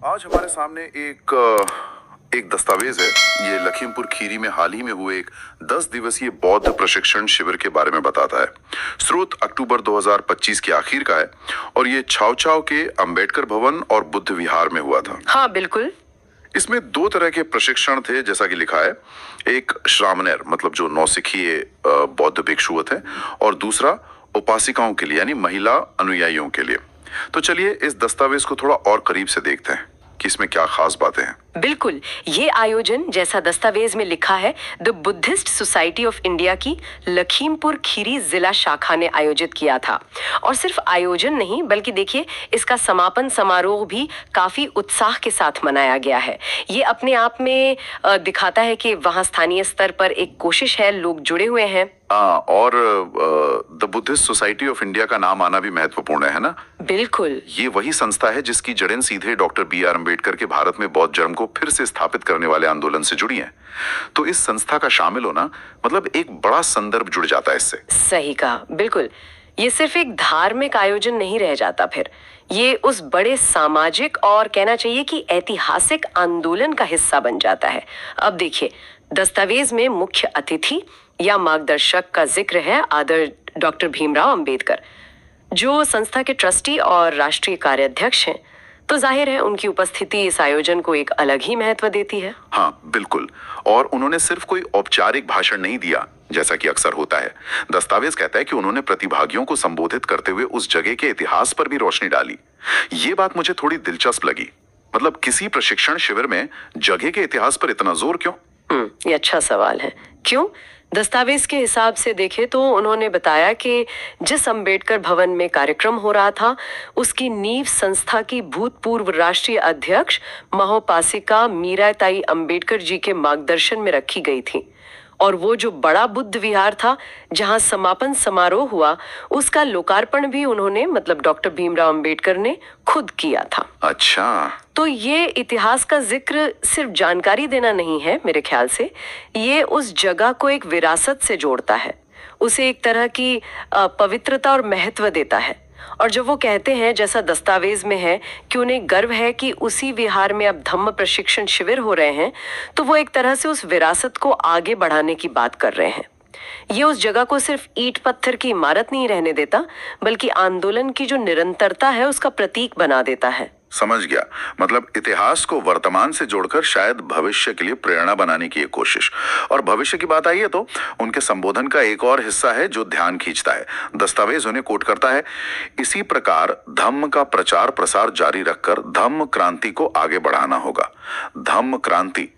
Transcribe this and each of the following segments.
आज हमारे सामने एक दस्तावेज है। ये लखीमपुर खीरी में हाल ही में हुए एक 10 दिवसीय बौद्ध प्रशिक्षण शिविर के बारे में बताता है। स्रोत अक्टूबर 2025 के आखिर का है और ये छाव छाव के अंबेडकर भवन और बुद्ध विहार में हुआ था। हाँ बिल्कुल। इसमें 2 तरह के प्रशिक्षण थे, जैसा कि लिखा है। एक श्रामणेर मतलब जो नौसिखिए बौद्ध भिक्षुवत है, और दूसरा उपासिकाओं के लिए यानी महिला अनुयायियों के लिए। तो चलिए इस दस्तावेज को थोड़ा और करीब से देखते हैं कि इसमें क्या खास बातें हैं। बिल्कुल, ये आयोजन जैसा दस्तावेज में लिखा है the Buddhist society of India की लखीमपुर खीरी जिला शाखा ने आयोजित किया था। और सिर्फ आयोजन नहीं बल्कि देखिए इसका समापन समारोह भी काफी उत्साह के साथ मनाया गया है। ये अपने आप में दिखाता है कि वहाँ स्थानीय स्तर पर एक कोशिश है, लोग जुड़े हुए हैं। और the Buddhist society of India का नाम आना भी महत्वपूर्ण है ना? बिल्कुल। ये वही संस्था है जिसकी जड़ें सीधे डॉक्टर बी.आर. अम्बेडकर के भारत में बौद्ध धर्म को फिर से स्थापित करने वाले आंदोलन से जुड़ी हैं। तो इस संस्था का शामिल होना मतलब एक बड़ा संदर्भ जुड़ जाता है इससे। सही कहा, बिल्कुल। ये सिर्फ एक धार्मिक आयोजन नहीं रह जाता, फिर ये उस बड़े सामाजिक और कहना चाहिए कि ऐतिहासिक आंदोलन का हिस्सा बन जाता है। अब देखिए दस्तावेज में मुख्य अतिथि या मार्गदर्शक का जिक्र है आदर डॉक्टर भीमराव अंबेडकर, जो संस्था के ट्रस्टी और राष्ट्रीय कार्याध्यक्ष हैं। तो जाहिर है उनकी उपस्थिति इस आयोजन को एक अलग ही महत्व देती है। हाँ बिल्कुल। और उन्होंने सिर्फ कोई औपचारिक भाषण नहीं दिया जैसा कि अक्सर होता है। दस्तावेज कहता है कि उन्होंने प्रतिभागियों को संबोधित करते हुए उस जगह के इतिहास पर भी रोशनी डाली। ये बात मुझे थोड़ी दिलचस्प लगी। मतलब किसी प्रशिक्षण शिविर में जगह के इतिहास पर इतना जोर क्यों? ये अच्छा सवाल है। क्यों? दस्तावेज के हिसाब से देखें तो उन्होंने बताया कि जिस अंबेडकर भवन में कार्यक्रम हो रहा था उसकी नींव संस्था की भूतपूर्व राष्ट्रीय अध्यक्ष महोपासिका मीराताई अंबेडकर जी के मार्गदर्शन में रखी गई थी। और वो जो बड़ा बुद्ध विहार था जहां समापन समारोह हुआ, उसका लोकार्पण भी उन्होंने मतलब डॉक्टर भीमराव अंबेडकर ने खुद किया था। अच्छा, तो ये इतिहास का जिक्र सिर्फ जानकारी देना नहीं है, मेरे ख्याल से ये उस जगह को एक विरासत से जोड़ता है, उसे एक तरह की पवित्रता और महत्व देता है। और जब वो कहते हैं जैसा दस्तावेज में है कि उन्हें गर्व है कि उसी विहार में अब धम्म प्रशिक्षण शिविर हो रहे हैं, तो वो एक तरह से उस विरासत को आगे बढ़ाने की बात कर रहे हैं। ये उस जगह को सिर्फ ईंट पत्थर की इमारत नहीं रहने देता बल्कि आंदोलन की जो निरंतरता है उसका प्रतीक बना देता है। समझ गया। मतलब इतिहास को वर्तमान से जोड़कर शायद भविष्य के लिए प्रेरणा बनाने की एक कोशिश। और भविष्य की बात आई है तो उनके संबोधन का एक और हिस्सा है जो ध्यान खींचता है। दस्तावेज उन्हें कोट करता है, इसी प्रकार धम्म का प्रचार प्रसार जारी रखकर धम्म क्रांति को आगे बढ़ाना होगा। धम्म क्रांति,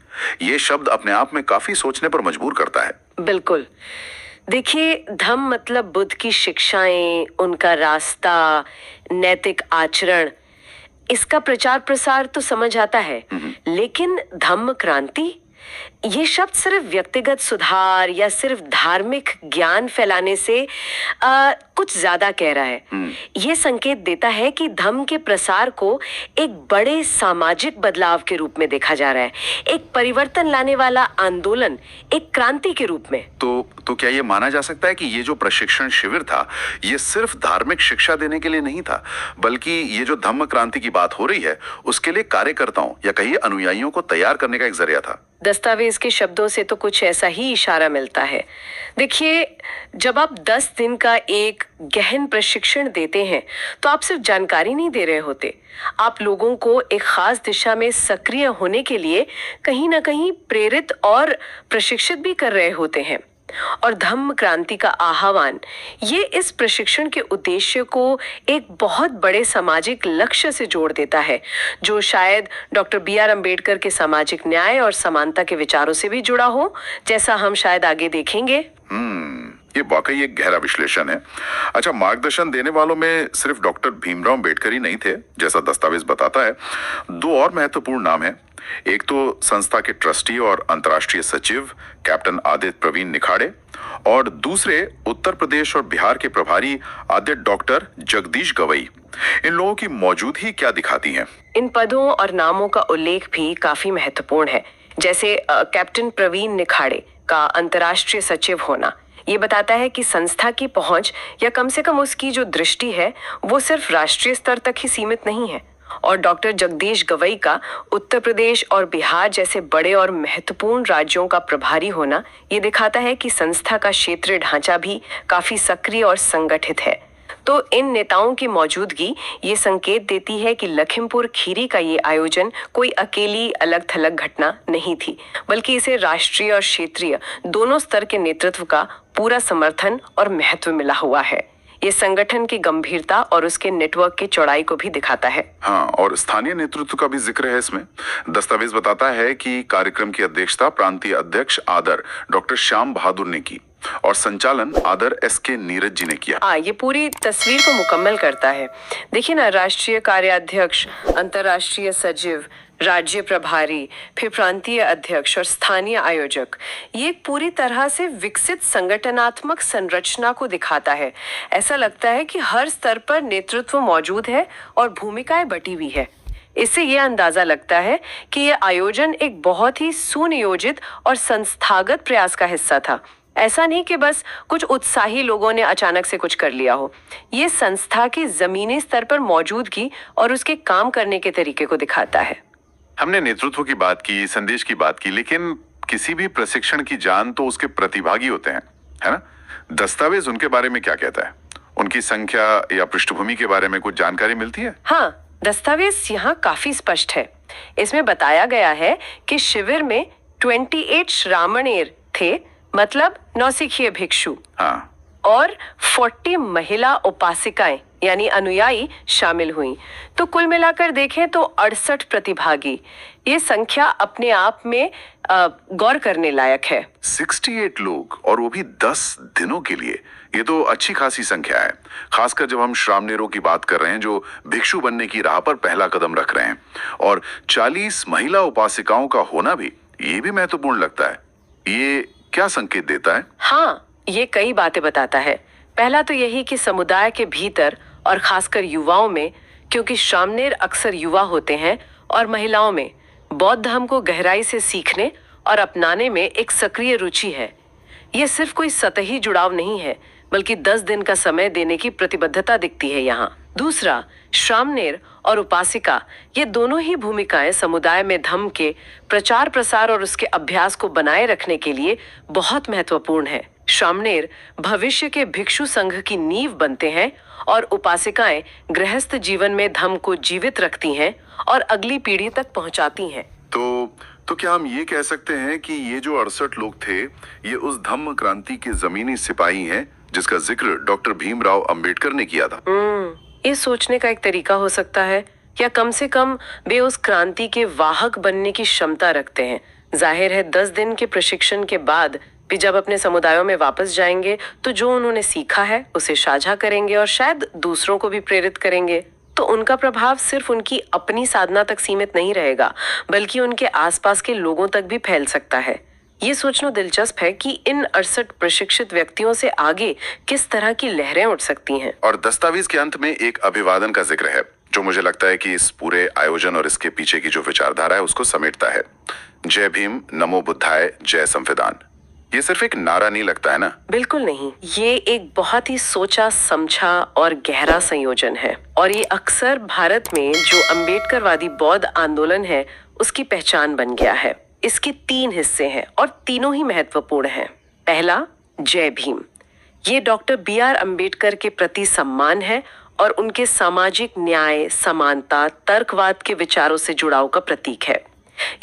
ये शब्द अपने आप में काफी सोचने पर मजबूर करता है। बिल्कुल। देखिए धम्म मतलब बुद्ध की शिक्षाएं, उनका रास्ता, नैतिक आचरण, इसका प्रचार प्रसार तो समझ आता है। लेकिन धम्म क्रांति, ये शब्द सिर्फ व्यक्तिगत सुधार या सिर्फ धार्मिक ज्ञान फैलाने से कुछ ज्यादा कह रहा है। ये संकेत देता है कि धम्म के प्रसार को एक बड़े सामाजिक बदलाव के रूप में देखा जा रहा है, एक परिवर्तन लाने वाला आंदोलन, एक क्रांति के रूप में। तो क्या ये माना जा सकता है कि ये जो प्रशिक्षण शिविर था ये सिर्फ धार्मिक शिक्षा देने के लिए नहीं था, बल्कि ये जो धम्म क्रांति की बात हो रही है उसके लिए कार्यकर्ताओं या कहिए अनुयायियों को तैयार करने का एक जरिया था? दस्तावेज के शब्दों से तो कुछ ऐसा ही इशारा मिलता है। देखिए जब आप 10 दिन का एक गहन प्रशिक्षण देते हैं तो आप सिर्फ जानकारी नहीं दे रहे होते, आप लोगों को एक खास दिशा में सक्रिय होने के लिए कहीं ना कहीं प्रेरित और प्रशिक्षित भी कर रहे होते हैं। और धम्म क्रांति का आह्वान, ये इस प्रशिक्षण के उद्देश्य को एक बहुत बड़े सामाजिक लक्ष्य से जोड़ देता है, जो शायद डॉक्टर बी.आर. अम्बेडकर के सामाजिक न्याय और समानता के विचारों से भी जुड़ा हो, जैसा हम शायद आगे देखेंगे। ये वाकई एक गहरा विश्लेषण है। अच्छा, मार्गदर्शन देने वालों में सिर्फ डॉक्टर भीमराव अंबेडकर ही नहीं थे जैसा दस्तावेज बताता है। 2 और महत्वपूर्ण नाम हैं। एक तो संस्था के ट्रस्टी और अंतर्राष्ट्रीय सचिव कैप्टन आदित्य प्रवीण निखाड़े, और दूसरे उत्तर प्रदेश और बिहार के प्रभारी आदित्य डॉक्टर जगदीश गवई। इन लोगों की मौजूदगी क्या दिखाती है? इन पदों और नामों का उल्लेख भी काफी महत्वपूर्ण है। जैसे कैप्टन प्रवीण निखाड़े का अंतर्राष्ट्रीय सचिव होना, ये बताता है कि संस्था की पहुंच या कम से कम उसकी जो दृष्टि है वो सिर्फ राष्ट्रीय स्तर तक ही सीमित नहीं है, और डॉक्टर जगदीश गवई का उत्तर प्रदेश और बिहार जैसे बड़े और महत्वपूर्ण राज्यों का प्रभारी होना ये दिखाता है कि संस्था का क्षेत्रीय ढांचा भी काफी सक्रिय और संगठित है। तो इन नेताओं की मौजूदगी ये संकेत देती है कि लखीमपुर खीरी का ये आयोजन कोई अकेली अलग थलग घटना नहीं थी, बल्कि इसे राष्ट्रीय और क्षेत्रीय दोनों स्तर के नेतृत्व का पूरा समर्थन और महत्व मिला हुआ है। ये संगठन की गंभीरता और उसके नेटवर्क की चौड़ाई को भी दिखाता है। हाँ, और स्थानीय नेतृत्व का भी जिक्र है इसमें। दस्तावेज बताता है कि कार्यक्रम की अध्यक्षता प्रांतीय अध्यक्ष आदर डॉक्टर श्याम बहादुर ने की और संचालन आदर एस.के. नीरज जी ने किया। ये पूरी तस्वीर को मुकम्मल करता है। देखिए ना, राष्ट्रीय कार्याध्यक्ष, अंतर्राष्ट्रीय सचिव, राज्य प्रभारी, फिर प्रांतीय अध्यक्ष और स्थानीय आयोजक, ये पूरी तरह से विकसित संगठनात्मक संरचना को दिखाता है। ऐसा लगता है कि हर स्तर पर नेतृत्व मौजूद है और भूमिकाएं बटी हुई है। इससे यह अंदाजा लगता है कि यह आयोजन एक बहुत ही सुनियोजित और संस्थागत प्रयास का हिस्सा था। ऐसा नहीं कि बस कुछ उत्साही लोगों ने अचानक से कुछ कर लिया हो। ये संस्था की जमीनी स्तर पर मौजूदगी और उसके काम करने के तरीके को दिखाता है। हमने नेतृत्व की बात की, संदेश की बात की, लेकिन किसी भी प्रशिक्षण की जान तो उसके प्रतिभागी होते हैं, है ना? दस्तावेज उनके बारे में क्या कहता है? उनकी संख्या या पृष्ठभूमि के बारे में कुछ जानकारी मिलती है? हाँ, दस्तावेज यहाँ काफी स्पष्ट है। इसमें बताया गया है कि शिविर में 28 श्रामणेर थे, मतलब नौसिखिए भिक्षु। हाँ, और 40 महिला उपासिकाएं यानी अनुयायी शामिल हुई। तो कुल मिलाकर देखें तो 68 प्रतिभागी। ये संख्या अपने आप में गौर करने लायक है। 68 लोग, और वो भी 10 दिनों के लिए। ये तो अच्छी खासी संख्या है, खासकर जब हम श्रामणेरों की बात कर रहे हैं जो भिक्षु बनने की राह पर पहला कदम रख रहे हैं। और 40 महिला उपासिकाओं का होना भी, ये भी महत्वपूर्ण लगता है। ये क्या संकेत देता है? हाँ, ये कई बातें बताता है। पहला तो यही कि समुदाय के भीतर और खासकर युवाओं में, क्योंकि श्रामणेर अक्सर युवा होते हैं, और महिलाओं में बौद्ध धर्म को गहराई से सीखने और अपनाने में एक सक्रिय रुचि है। ये सिर्फ कोई सतही जुड़ाव नहीं है, बल्कि 10 दिन का समय देने की प्रतिबद्धता दिखती है यहाँ। दूसरा, श्रामणेर और उपासिका, ये दोनों ही भूमिकाएं समुदाय में धम्म के प्रचार प्रसार और उसके अभ्यास को बनाए रखने के लिए बहुत महत्वपूर्ण है। श्रामणेर भविष्य के भिक्षु संघ की नींव बनते हैं और उपासिकाएं गृहस्थ जीवन में धम्म को जीवित रखती हैं और अगली पीढ़ी तक पहुंचाती हैं। तो क्या हम ये कह सकते हैं कि ये जो 68 लोग थे, ये उस धम्म क्रांति के जमीनी सिपाही हैं जिसका जिक्र डॉक्टर भीमराव अंबेडकर ने किया था? ये सोचने का एक तरीका हो सकता है, या कम से कम वे उस क्रांति के वाहक बनने की क्षमता रखते हैं। जाहिर है 10 दिन के प्रशिक्षण के बाद भी जब अपने समुदायों में वापस जाएंगे तो जो उन्होंने सीखा है उसे साझा करेंगे और शायद दूसरों को भी प्रेरित करेंगे। तो उनका प्रभाव सिर्फ उनकी अपनी साधना तक सीमित नहीं रहेगा, बल्कि उनके आसपास के लोगों तक भी फैल सकता है। ये सोचना दिलचस्प है कि इन 68 प्रशिक्षित व्यक्तियों से आगे किस तरह की लहरें उठ सकती हैं। और दस्तावेज के अंत में एक अभिवादन का जिक्र है जो मुझे लगता है कि इस पूरे आयोजन और इसके पीछे की जो विचारधारा है उसको समेटता है। जय भीम, नमो बुद्धाय, जय संविधान। ये सिर्फ एक नारा नहीं लगता है ना? बिल्कुल नहीं, ये एक बहुत ही सोचा समझा और गहरा संयोजन है, और ये अक्सर भारत में जो अंबेडकरवादी बौद्ध आंदोलन है उसकी पहचान बन गया है। इसके 3 हिस्से हैं और तीनों ही महत्वपूर्ण हैं। पहला, जय भीम। ये डॉक्टर B.R. अंबेडकर के प्रति सम्मान है और उनके सामाजिक न्याय, समानता, तर्कवाद के विचारों से जुड़ाव का प्रतीक है।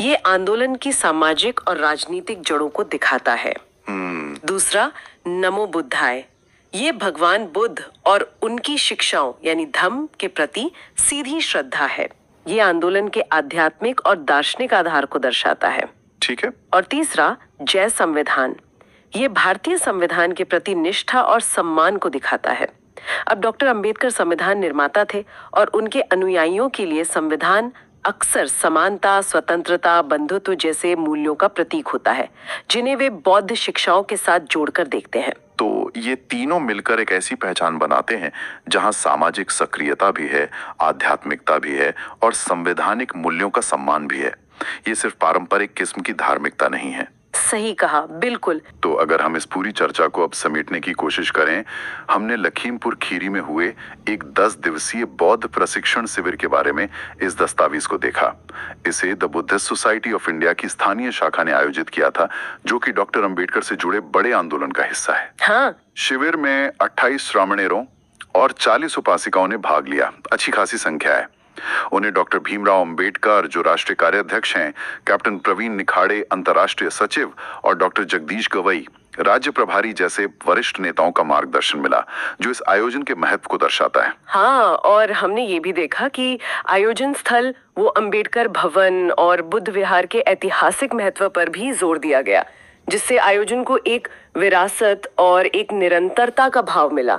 ये आंदोलन की सामाजिक और राजनीतिक जड़ों को दिखाता है। दूसरा, नमो बुद्धाय। ये भगवान बुद्ध और उनकी शिक्षाओं यानी धम्म के प्रति सीधी श्रद्धा है। ये आंदोलन के आध्यात्मिक और दार्शनिक आधार को दर्शाता है। ठीक है। और तीसरा, जय संविधान। ये भारतीय संविधान के प्रति निष्ठा और सम्मान को दिखाता है। अब डॉक्टर अंबेडकर संविधान निर्माता थे और उनके अनुयायियों के लिए संविधान अक्सर समानता, स्वतंत्रता, बंधुत्व जैसे मूल्यों का प्रतीक होता है, जिन्हें वे बौद्ध शिक्षाओं के साथ जोड़कर देखते हैं। तो ये तीनों मिलकर एक ऐसी पहचान बनाते हैं जहां सामाजिक सक्रियता भी है, आध्यात्मिकता भी है और संवैधानिक मूल्यों का सम्मान भी है। ये सिर्फ पारंपरिक किस्म की धार्मिकता नहीं है, सही कहा, बिल्कुल। तो अगर हम इस पूरी चर्चा को अब समेटने की कोशिश करें, हमने लखीमपुर खीरी में हुए एक 10 दिवसीय बौद्ध प्रशिक्षण शिविर के बारे में इस दस्तावेज को देखा। इसे the Buddhist society of India की स्थानीय शाखा ने आयोजित किया था, जो कि डॉक्टर अंबेडकर से जुड़े बड़े आंदोलन का हिस्सा है। हाँ, शिविर में 28 श्रामणेरों और 40 उपासिकाओं ने भाग लिया। अच्छी खासी संख्या है। उन्हें डॉक्टर भीमराव अंबेडकर, जो राष्ट्रीय कार्याध्यक्ष हैं, कैप्टन प्रवीण निखाड़े, अंतर्राष्ट्रीय सचिव, और डॉक्टर जगदीश गवई, राज्य प्रभारी जैसे वरिष्ठ नेताओं का मार्गदर्शन मिला, जो इस आयोजन के महत्व को दर्शाता है। हाँ, और हमने ये भी देखा कि आयोजन स्थल वो अंबेडकर भवन और बुद्ध विहार के ऐतिहासिक महत्व पर भी जोर दिया गया, जिससे आयोजन को एक विरासत और एक निरंतरता का भाव मिला।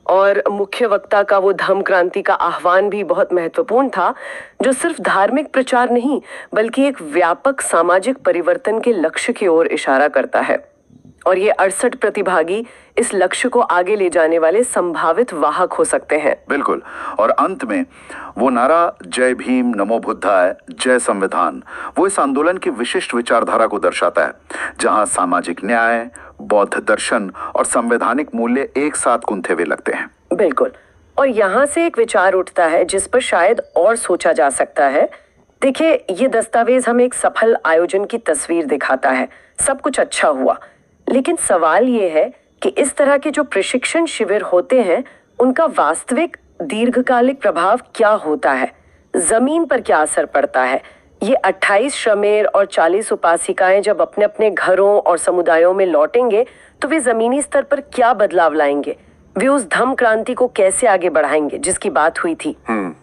और मुख्य वक्ता का वो धम्म क्रांति का आह्वान भी बहुत महत्वपूर्ण था, जो सिर्फ धार्मिक प्रचार नहीं बल्कि एक व्यापक सामाजिक परिवर्तन के लक्ष्य की ओर इशारा करता है। और ये 68 प्रतिभागी इस लक्ष्य को आगे ले जाने वाले संभावित वाहक हो सकते हैं। बिल्कुल। और अंत में वो नारा जय भीम, नमो बुद्धाय, जय संविधान, वो इस आंदोलन की विशिष्ट विचारधारा को दर्शाता है, जहां सामाजिक न्याय, बौद्ध दर्शन और संवैधानिक मूल्य एक साथ गुंथे हुए लगते हैं। बिल्कुल। और यहाँ से एक विचार उठता है जिस पर शायद और सोचा जा सकता है। देखिए, ये दस्तावेज हमें एक सफल आयोजन की तस्वीर दिखाता है। सब कुछ अच्छा हुआ, लेकिन सवाल ये है कि इस तरह के जो प्रशिक्षण शिविर होते हैं, उनका वास्तविक दीर्घकालिक प्रभाव क्या होता है, जमीन पर क्या असर पड़ता है। ये 28 श्रमेर और 40 उपासिकाएं जब अपने अपने घरों और समुदायों में लौटेंगे, तो वे जमीनी स्तर पर क्या बदलाव लाएंगे, वे उस धम्म क्रांति को कैसे आगे बढ़ाएंगे जिसकी बात हुई थी।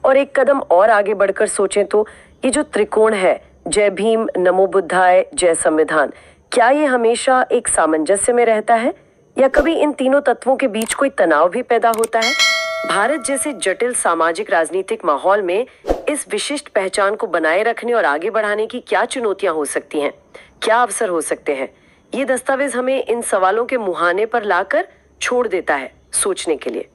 और एक कदम और आगे बढ़कर सोचें तो ये जो त्रिकोण है, जय भीम, नमो बुद्धाय, जय संविधान, क्या ये हमेशा एक सामंजस्य में रहता है या कभी इन तीनों तत्वों के बीच कोई तनाव भी पैदा होता है? भारत जैसे जटिल सामाजिक राजनीतिक माहौल में इस विशिष्ट पहचान को बनाए रखने और आगे बढ़ाने की क्या चुनौतियां हो सकती हैं, क्या अवसर हो सकते हैं? ये दस्तावेज हमें इन सवालों के मुहाने पर लाकर छोड़ देता है सोचने के लिए।